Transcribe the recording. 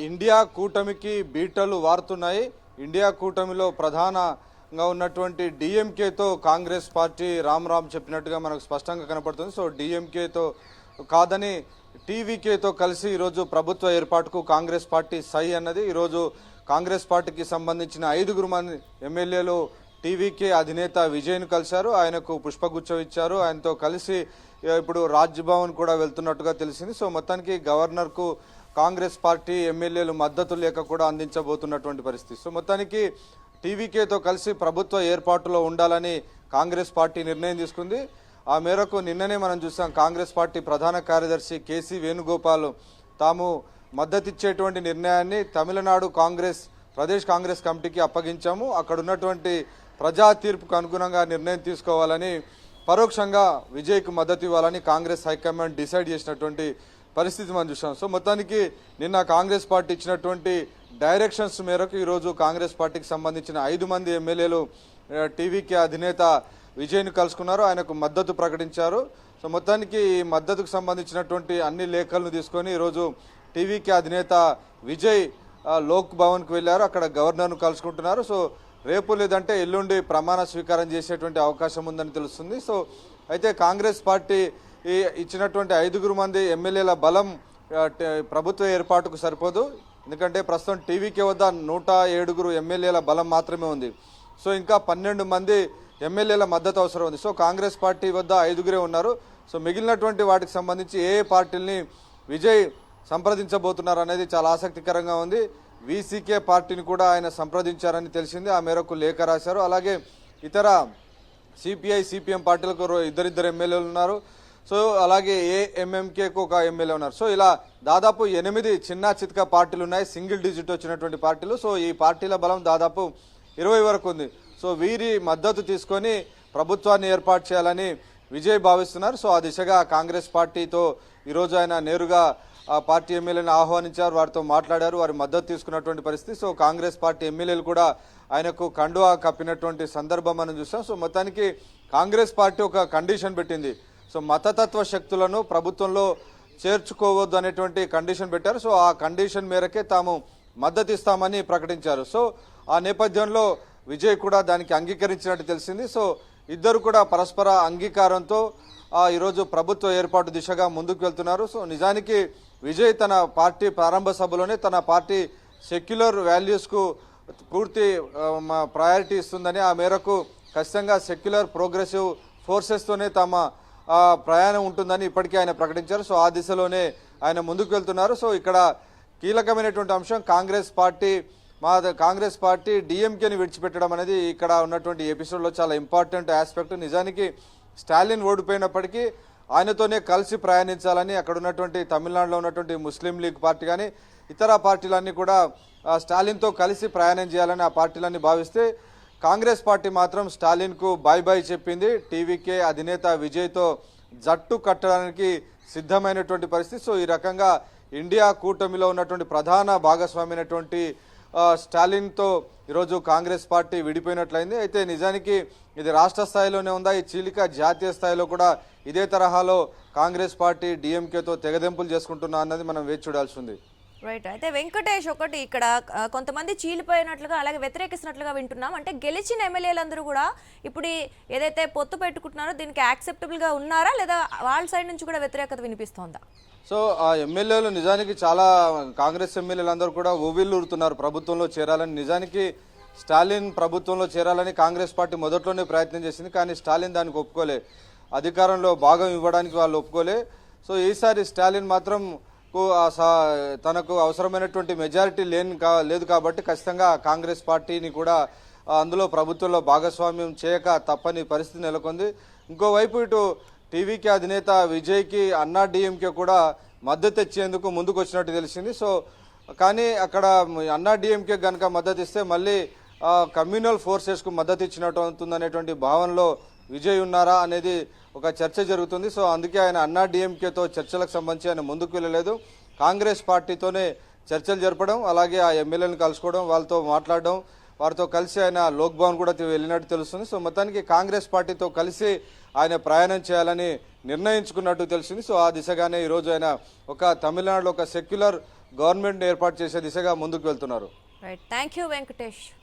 India కూటమికి బీటలు వారుతున్నాయి. India కూటమిలో ప్రధానంగా ఉన్నటువంటి డిఎంకేతో కాంగ్రెస్ పార్టీ రామ్ చెప్పినట్టుగా మనకు స్పష్టంగా కనపడుతుంది. సో డిఎంకేతో కాదని టీవీకేతో కలిసి ఈరోజు ప్రభుత్వ ఏర్పాటుకు కాంగ్రెస్ పార్టీ సై అన్నది. ఈరోజు కాంగ్రెస్ పార్టీకి సంబంధించిన 5 మంది ఎమ్మెల్యేలు టీవీకే అధినేత విజయ్ను కలిశారు. ఆయనకు పుష్పగుచ్చం ఇచ్చారు. ఆయనతో కలిసి ఇప్పుడు రాజ్భవన్ కూడా వెళ్తున్నట్టుగా తెలిసింది. సో మొత్తానికి గవర్నర్కు కాంగ్రెస్ పార్టీ ఎమ్మెల్యేలు మద్దతు లేక కూడా అందించబోతున్నటువంటి పరిస్థితి. సో మొత్తానికి టీవీకేతో కలిసి ప్రభుత్వ ఏర్పాటులో ఉండాలని కాంగ్రెస్ పార్టీ నిర్ణయం తీసుకుంది. ఆ మేరకు నిన్ననే మనం చూసాం, కాంగ్రెస్ పార్టీ ప్రధాన కార్యదర్శి కేసీ వేణుగోపాల్ తాము మద్దతిచ్చేటువంటి నిర్ణయాన్ని తమిళనాడు ప్రదేశ్ కాంగ్రెస్ కమిటీకి అప్పగించాము. అక్కడ ఉన్నటువంటి ప్రజా తీర్పుకు అనుగుణంగా నిర్ణయం తీసుకోవాలని, పరోక్షంగా విజయ్కు మద్దతు ఇవ్వాలని కాంగ్రెస్ హైకమాండ్ డిసైడ్ చేసినటువంటి పరిస్థితి మనం చూసాం. సో మొత్తానికి నిన్న కాంగ్రెస్ పార్టీ ఇచ్చినటువంటి డైరెక్షన్స్ మేరకు ఈరోజు కాంగ్రెస్ పార్టీకి సంబంధించిన 5 మంది ఎమ్మెల్యేలు టీవీకే అధినేత విజయ్ను కలుసుకున్నారు. ఆయనకు మద్దతు ప్రకటించారు. సో మొత్తానికి ఈ మద్దతుకు సంబంధించినటువంటి అన్ని లేఖలను తీసుకొని ఈరోజు టీవీకే అధినేత విజయ్ లోక్ భవన్కు వెళ్లారు. అక్కడ గవర్నర్ను కలుసుకుంటున్నారు. సో రేపు లేదంటే ఎల్లుండి ప్రమాణ స్వీకారం చేసేటువంటి అవకాశం ఉందని తెలుస్తుంది. సో అయితే కాంగ్రెస్ పార్టీ ఇచ్చినటువంటి 5 మంది ఎమ్మెల్యేల బలం ప్రభుత్వ ఏర్పాటుకు సరిపోదు. ఎందుకంటే ప్రస్తుతం టీవీకే వద్ద 107 ఎమ్మెల్యేల బలం మాత్రమే ఉంది. సో ఇంకా 12 మంది ఎమ్మెల్యేల మద్దతు అవసరం ఉంది. సో కాంగ్రెస్ పార్టీ వద్ద 5 ఉన్నారు. సో మిగిలినటువంటి వాటికి సంబంధించి ఏ పార్టీల్ని విజయ్ సంప్రదించబోతున్నారు అనేది చాలా ఆసక్తికరంగా ఉంది. వీసీకే పార్టీని కూడా ఆయన సంప్రదించారని తెలిసింది. ఆ మేరకు లేఖ రాశారు. అలాగే ఇతర సిపిఐ సిపిఎం పార్టీలకు 2 ఎమ్మెల్యేలు ఉన్నారు. సో అలాగే ఏఎంఎంకేకు 1 ఎమ్మెల్యే ఉన్నారు. సో ఇలా దాదాపు 8 చిన్న చితక పార్టీలు ఉన్నాయి, సింగిల్ డిజిట్ వచ్చినటువంటి పార్టీలు. సో ఈ పార్టీల బలం దాదాపు 20 వరకు ఉంది. సో వీరి మద్దతు తీసుకొని ప్రభుత్వాన్ని ఏర్పాటు చేయాలని విజయ్ భావిస్తున్నారు. సో ఆ దిశగా కాంగ్రెస్ పార్టీతో ఈరోజు ఆయన నేరుగా ఆ పార్టీ ఎమ్మెల్యేలను ఆహ్వానించారు, వారితో మాట్లాడారు, వారి మద్దతు తీసుకున్నటువంటి పరిస్థితి. సో కాంగ్రెస్ పార్టీ ఎమ్మెల్యేలు కూడా ఆయనకు కండువా కప్పినటువంటి సందర్భం మనం చూస్తాం. సో మొత్తానికి కాంగ్రెస్ పార్టీ ఒక కండిషన్ పెట్టింది. సో మతతత్వ శక్తులను ప్రభుత్వంలో చేర్చుకోవద్దు అనేటువంటి కండిషన్ పెట్టారు. సో ఆ కండిషన్ మేరకే తాము మద్దతు ఇస్తామని ప్రకటించారు. సో ఆ నేపథ్యంలో విజయ్ కూడా దానికి అంగీకరించినట్టు తెలిసింది. సో ఇద్దరు కూడా పరస్పర అంగీకారంతో ఈరోజు ప్రభుత్వ ఏర్పాటు దిశగా ముందుకు వెళ్తున్నారు. సో నిజానికి విజయ్ తన పార్టీ ప్రారంభ సభలోనే తన పార్టీ సెక్యులర్ వాల్యూస్కు పూర్తి ప్రయారిటీ ఇస్తుందని, ఆ మేరకు ఖచ్చితంగా సెక్యులర్ ప్రోగ్రెసివ్ ఫోర్సెస్తోనే తమ ప్రయాణం ఉంటుందని ఇప్పటికీ ఆయన ప్రకటించారు. సో ఆ దిశలోనే ఆయన ముందుకు వెళ్తున్నారు. సో ఇక్కడ కీలకమైనటువంటి అంశం కాంగ్రెస్ పార్టీ డిఎంకేని విడిచిపెట్టడం అనేది ఇక్కడ ఉన్నటువంటి ఎపిసోడ్లో చాలా ఇంపార్టెంట్ ఆస్పెక్ట్. నిజానికి స్టాలిన్ ఓడిపోయినప్పటికీ ఆయనతోనే కలిసి ప్రయాణించాలని అక్కడ ఉన్నటువంటి తమిళనాడులో ఉన్నటువంటి ముస్లిం లీగ్ పార్టీ కానీ ఇతర పార్టీలన్నీ కూడా స్టాలిన్తో కలిసి ప్రయాణం చేయాలని ఆ పార్టీలన్నీ భావిస్తే, కాంగ్రెస్ పార్టీ మాత్రం స్టాలిన్కు బాయ్ చెప్పింది. టీవీకే అధినేత విజయ్తో జట్టు కట్టడానికి సిద్ధమైనటువంటి పరిస్థితి. సో ఈ రకంగా ఇండియా కూటమిలో ఉన్నటువంటి ప్రధాన భాగస్వామి అయినటువంటి స్టాలిన్తో ఈరోజు కాంగ్రెస్ పార్టీ విడిపోయినట్లయింది. అయితే నిజానికి ఇది రాష్ట్ర స్థాయిలోనే ఉందా, ఈ చీలిక జాతీయ స్థాయిలో కూడా ఇదే తరహాలో కాంగ్రెస్ పార్టీ డిఎంకేతో తెగదెంపులు చేసుకుంటున్నా అన్నది మనం వేచి చూడాల్సి ఉంది. రైట్. అయితే వెంకటేష్, ఒకటి ఇక్కడ కొంతమంది చీలిపోయినట్లుగా అలాగే వ్యతిరేకిస్తున్నట్లుగా వింటున్నాం. అంటే గెలిచిన ఎమ్మెల్యేలందరూ కూడా ఇప్పుడు ఏదైతే పొత్తు పెట్టుకుంటున్నారో దీనికి యాక్సెప్టబుల్గా ఉన్నారా, లేదా వాళ్ళ సైడ్ నుంచి కూడా వ్యతిరేకత వినిపిస్తోందా? సో ఆ ఎమ్మెల్యేలు నిజానికి చాలా కాంగ్రెస్ ఎమ్మెల్యేలందరూ కూడా ఊవిల్లూరుతున్నారు ప్రభుత్వంలో చేరాలని. నిజానికి స్టాలిన్ ప్రభుత్వంలో చేరాలని కాంగ్రెస్ పార్టీ మొదట్లోనే ప్రయత్నం చేసింది, కానీ స్టాలిన్ దానికి ఒప్పుకోలే, అధికారంలో భాగం ఇవ్వడానికి వాళ్ళు ఒప్పుకోలే. సో ఈసారి స్టాలిన్ మాత్రం తనకు అవసరమైనటువంటి మెజారిటీ లేదు కాబట్టి ఖచ్చితంగా కాంగ్రెస్ పార్టీని కూడా అందులో ప్రభుత్వంలో భాగస్వామ్యం చేయక తప్పని పరిస్థితి నెలకొంది. ఇంకోవైపు ఇటు టీవీకే అధినేత విజయ్కి అన్నా డిఎంకే కూడా మద్దతు ఇచ్చేందుకు ముందుకు వచ్చినట్టు తెలిసింది. సో కానీ అక్కడ అన్నా డిఎంకే కనుక మద్దతు ఇస్తే మళ్ళీ కమ్యూనల్ ఫోర్సెస్కు మద్దతు ఇచ్చినట్టు అవుతుందనేటువంటి భావనలో విజయ్ ఉన్నారా అనేది ఒక చర్చ జరుగుతుంది. సో అందుకే ఆయన అన్నా డిఎంకేతో చర్చలకు సంబంధించి ఆయన ముందుకు వెళ్ళలేదు. కాంగ్రెస్ పార్టీతోనే చర్చలు జరపడం, అలాగే ఆ ఎమ్మెల్యేలను కలుసుకోవడం, వాళ్ళతో మాట్లాడడం, వారితో కలిసి ఆయన లోక్ భవన్ కూడా వెళ్ళినట్టు తెలుస్తుంది. సో మొత్తానికి కాంగ్రెస్ పార్టీతో కలిసి ఆయన ప్రయాణం చేయాలని నిర్ణయించుకున్నట్టు తెలిసింది. సో ఆ దిశగానే ఈరోజు ఆయన ఒక తమిళనాడులో ఒక సెక్యులర్ గవర్నమెంట్ ఏర్పాటు చేసే దిశగా ముందుకు వెళ్తున్నారు. Right, thank you Venkatesh.